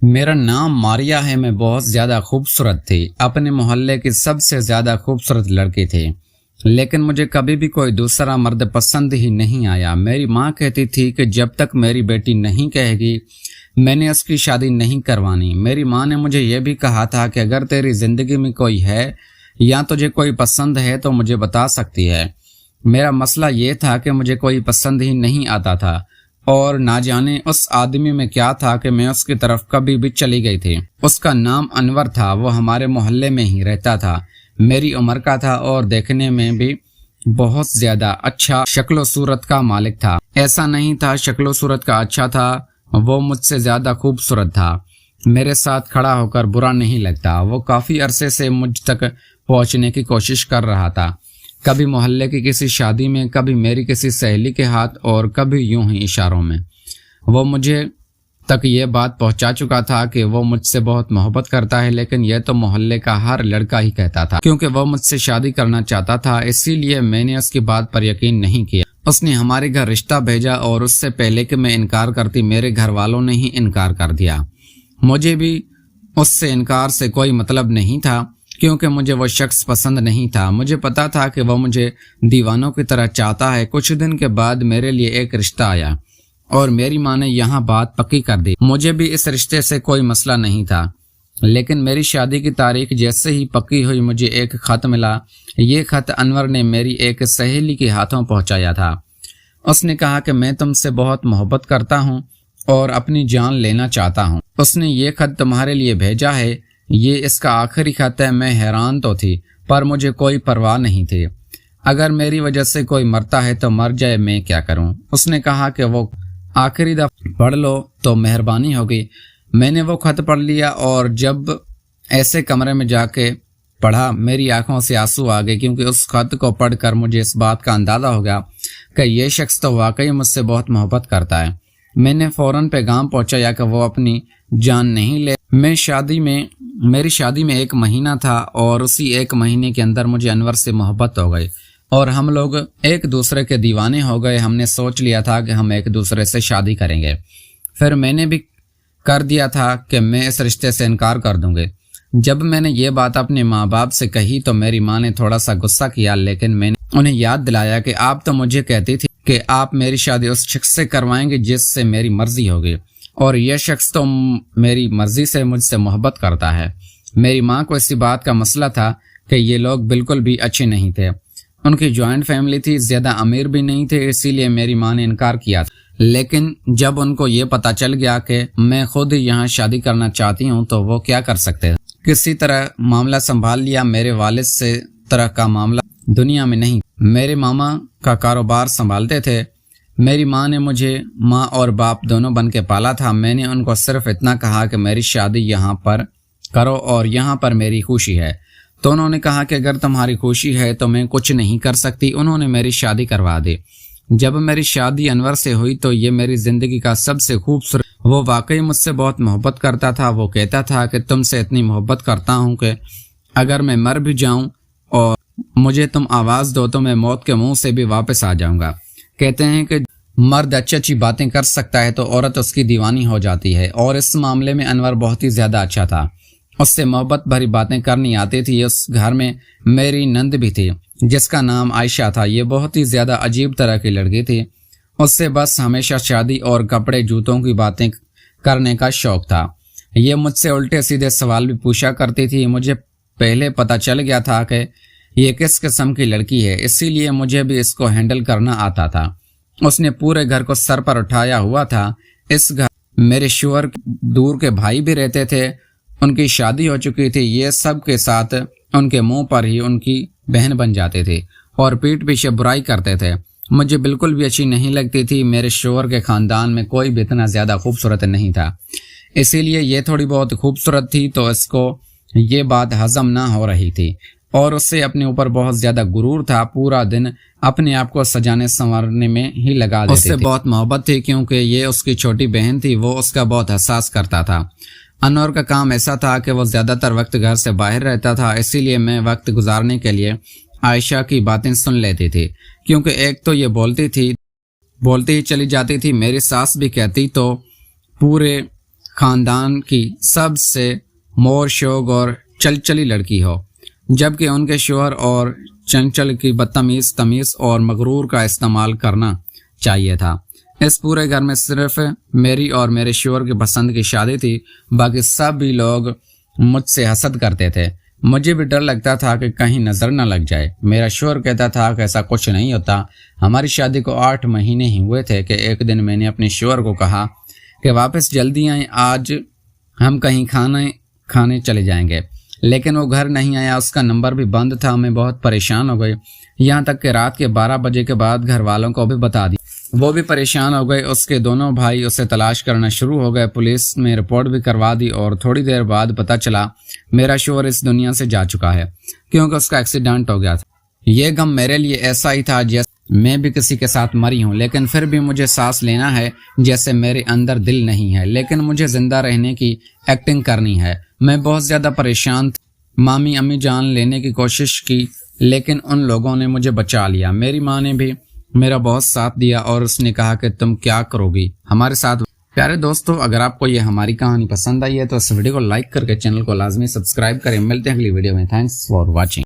میرا نام ماریا ہے۔ میں بہت زیادہ خوبصورت تھی، اپنے محلے کی سب سے زیادہ خوبصورت لڑکی تھی، لیکن مجھے کبھی بھی کوئی دوسرا مرد پسند ہی نہیں آیا۔ میری ماں کہتی تھی کہ جب تک میری بیٹی نہیں کہے گی میں نے اس کی شادی نہیں کروانی۔ میری ماں نے مجھے یہ بھی کہا تھا کہ اگر تیری زندگی میں کوئی ہے یا تجھے کوئی پسند ہے تو مجھے بتا سکتی ہے۔ میرا مسئلہ یہ تھا کہ مجھے کوئی پسند ہی نہیں آتا تھا، اور نہ جانے اس آدمی میں کیا تھا کہ میں اس کی طرف کبھی بھی چلی گئی تھی۔ اس کا نام انور تھا، وہ ہمارے محلے میں ہی رہتا تھا، میری عمر کا تھا اور دیکھنے میں بھی بہت زیادہ اچھا شکل و صورت کا مالک تھا۔ ایسا نہیں تھا شکل و صورت کا اچھا تھا، وہ مجھ سے زیادہ خوبصورت تھا۔ میرے ساتھ کھڑا ہو کر برا نہیں لگتا۔ وہ کافی عرصے سے مجھ تک پہنچنے کی کوشش کر رہا تھا، کبھی محلے کی کسی شادی میں، کبھی میری کسی سہیلی کے ہاتھ، اور کبھی یوں ہی اشاروں میں۔ وہ مجھے تک یہ بات پہنچا چکا تھا کہ وہ مجھ سے بہت محبت کرتا ہے، لیکن یہ تو محلے کا ہر لڑکا ہی کہتا تھا۔ کیونکہ وہ مجھ سے شادی کرنا چاہتا تھا، اسی لیے میں نے اس کی بات پر یقین نہیں کیا۔ اس نے ہمارے گھر رشتہ بھیجا، اور اس سے پہلے کہ میں انکار کرتی میرے گھر والوں نے ہی انکار کر دیا۔ مجھے بھی اس سے انکار سے کوئی مطلب نہیں تھا، کیونکہ مجھے وہ شخص پسند نہیں تھا۔ مجھے پتا تھا کہ وہ مجھے دیوانوں کی طرح چاہتا ہے۔ کچھ دن کے بعد میرے لیے ایک رشتہ آیا، اور میری ماں نے یہاں بات پکی کر دی۔ مجھے بھی اس رشتے سے کوئی مسئلہ نہیں تھا، لیکن میری شادی کی تاریخ جیسے ہی پکی ہوئی مجھے ایک خط ملا۔ یہ خط انور نے میری ایک سہیلی کے ہاتھوں پہنچایا تھا۔ اس نے کہا کہ میں تم سے بہت محبت کرتا ہوں اور اپنی جان لینا چاہتا ہوں۔ اس نے یہ خط تمہارے لیے بھیجا ہے، یہ اس کا آخری خط ہے۔ میں حیران تو تھی، پر مجھے کوئی پرواہ نہیں تھی۔ اگر میری وجہ سے کوئی مرتا ہے تو مر جائے، میں کیا کروں؟ اس نے کہا کہ وہ آخری دفعہ پڑھ لو تو مہربانی ہوگی۔ میں نے وہ خط پڑھ لیا، اور جب ایسے کمرے میں جا کے پڑھا میری آنکھوں سے آنسو آ گئے، کیونکہ اس خط کو پڑھ کر مجھے اس بات کا اندازہ ہو گیا کہ یہ شخص تو واقعی مجھ سے بہت محبت کرتا ہے۔ میں نے فوراً پیغام پہنچایا کہ وہ اپنی جان نہیں لے۔ میری شادی میں 1 مہینہ تھا، اور اسی 1 مہینے کے اندر مجھے انور سے محبت ہو گئی، اور ہم لوگ ایک دوسرے کے دیوانے ہو گئے۔ ہم نے سوچ لیا تھا کہ ہم ایک دوسرے سے شادی کریں گے۔ پھر میں نے بھی کر دیا تھا کہ میں اس رشتے سے انکار کر دوں گے۔ جب میں نے یہ بات اپنے ماں باپ سے کہی تو میری ماں نے تھوڑا سا غصہ کیا، لیکن میں نے انہیں یاد دلایا کہ آپ تو مجھے کہتی تھی کہ آپ میری شادی اس شخص سے کروائیں گے جس سے میری مرضی ہوگی، اور یہ شخص تو میری مرضی سے مجھ سے محبت کرتا ہے۔ میری ماں کو اسی بات کا مسئلہ تھا کہ یہ لوگ بالکل بھی اچھے نہیں تھے۔ ان کی جوائنٹ فیملی تھی، زیادہ امیر بھی نہیں تھے، اسی لیے میری ماں نے انکار کیا تھا۔ لیکن جب ان کو یہ پتہ چل گیا کہ میں خود یہاں شادی کرنا چاہتی ہوں تو وہ کیا کر سکتے تھے؟ کسی طرح معاملہ سنبھال لیا۔ میرے والد سے طرح کا معاملہ دنیا میں نہیں، میرے ماما کا کاروبار سنبھالتے تھے۔ میری ماں نے مجھے ماں اور باپ دونوں بن کے پالا تھا۔ میں نے ان کو صرف اتنا کہا کہ میری شادی یہاں پر کرو اور یہاں پر میری خوشی ہے، تو انہوں نے کہا کہ اگر تمہاری خوشی ہے تو میں کچھ نہیں کر سکتی۔ انہوں نے میری شادی کروا دی۔ جب میری شادی انور سے ہوئی تو یہ میری زندگی کا سب سے خوبصورت، وہ واقعی مجھ سے بہت محبت کرتا تھا۔ وہ کہتا تھا کہ تم سے اتنی محبت کرتا ہوں کہ اگر میں مر بھی جاؤں اور مجھے تم آواز دو تو میں موت کے منہ سے بھی واپس آ جاؤں گا۔ کہتے ہیں کہ مرد اچھی باتیں کر سکتا ہے تو عورت اس کی دیوانی ہو جاتی ہے، اور اس معاملے میں انور بہت ہی زیادہ اچھا تھا۔ اس سے محبت بھری باتیں کرنی آتی تھی۔ اس گھر میں میری نند بھی تھی جس کا نام عائشہ تھا۔ یہ بہت ہی زیادہ عجیب طرح کی لڑکی تھی۔ اس سے بس ہمیشہ شادی اور کپڑے جوتوں کی باتیں کرنے کا شوق تھا۔ یہ مجھ سے الٹے سیدھے سوال بھی پوچھا کرتی تھی۔ مجھے پہلے پتہ چل گیا تھا کہ یہ کس قسم کی لڑکی ہے، اسی لیے مجھے بھی اس کو ہینڈل کرنا آتا تھا۔ اس نے پورے گھر کو سر پر اٹھایا ہوا تھا۔ اس گھر میرے شوہر دور کے بھائی بھی رہتے تھے، ان کی شادی ہو چکی تھی۔ یہ سب کے ساتھ ان کے منہ پر ہی ان کی بہن بن جاتے تھے اور پیٹھ پیچھے برائی کرتے تھے۔ مجھے بالکل بھی اچھی نہیں لگتی تھی۔ میرے شوہر کے خاندان میں کوئی بھی اتنا زیادہ خوبصورت نہیں تھا، اسی لیے یہ تھوڑی بہت خوبصورت تھی تو اس کو یہ بات ہضم نہ ہو رہی تھی، اور اس سے اپنے اوپر بہت زیادہ غرور تھا۔ پورا دن اپنے آپ کو سجانے سنوارنے میں ہی لگا دیتی تھی۔ اس سے بہت محبت تھی کیونکہ یہ اس کی چھوٹی بہن تھی، وہ اس کا بہت حساس کرتا تھا۔ انور کا کام ایسا تھا کہ وہ زیادہ تر وقت گھر سے باہر رہتا تھا، اسی لیے میں وقت گزارنے کے لیے عائشہ کی باتیں سن لیتی تھی، کیونکہ ایک تو یہ بولتی ہی چلی جاتی تھی۔ میری ساس بھی کہتی تو پورے خاندان کی سب سے مور شوق اور چلچلی لڑکی ہو، جبکہ ان کے شوہر اور چنچل کی بدتمیز تمیز اور مغرور کا استعمال کرنا چاہیے تھا۔ اس پورے گھر میں صرف میری اور میرے شوہر کی پسند کی شادی تھی، باقی سب بھی لوگ مجھ سے حسد کرتے تھے۔ مجھے بھی ڈر لگتا تھا کہ کہیں نظر نہ لگ جائے۔ میرا شوہر کہتا تھا کہ ایسا کچھ نہیں ہوتا۔ ہماری شادی کو 8 مہینے ہی ہوئے تھے کہ ایک دن میں نے اپنے شوہر کو کہا کہ واپس جلدی آئیں، آج ہم کہیں کھانے چلے جائیں گے، لیکن وہ گھر نہیں آیا۔ اس کا نمبر بھی بند تھا۔ میں بہت پریشان ہو گئی، یہاں تک کہ رات کے 12 بجے کے بعد گھر والوں کو بھی بتا دیا۔ وہ بھی پریشان ہو گئے۔ اس کے دونوں بھائی اسے تلاش کرنا شروع ہو گئے۔ پولیس میں رپورٹ بھی کروا دی اور تھوڑی دیر بعد پتہ چلا میرا شوہر اس دنیا سے جا چکا ہے، کیونکہ اس کا ایکسیڈنٹ ہو گیا تھا۔ یہ غم میرے لیے ایسا ہی تھا جیسے میں بھی کسی کے ساتھ مری ہوں، لیکن پھر بھی مجھے سانس لینا ہے جیسے میرے اندر دل نہیں ہے، لیکن مجھے زندہ رہنے کی ایکٹنگ کرنی ہے۔ میں بہت زیادہ پریشان تھی۔ مامی امی جان لینے کی کوشش کی، لیکن ان لوگوں نے مجھے بچا لیا۔ میری ماں نے بھی میرا بہت ساتھ دیا اور اس نے کہا کہ تم کیا کرو گی ہمارے ساتھ۔ پیارے دوستو، اگر آپ کو یہ ہماری کہانی پسند آئی ہے تو اس ویڈیو کو لائک کر کے چینل کو لازمی سبسکرائب کریں۔ ملتے ہیں اگلی ویڈیو میں۔ Thanks for watching.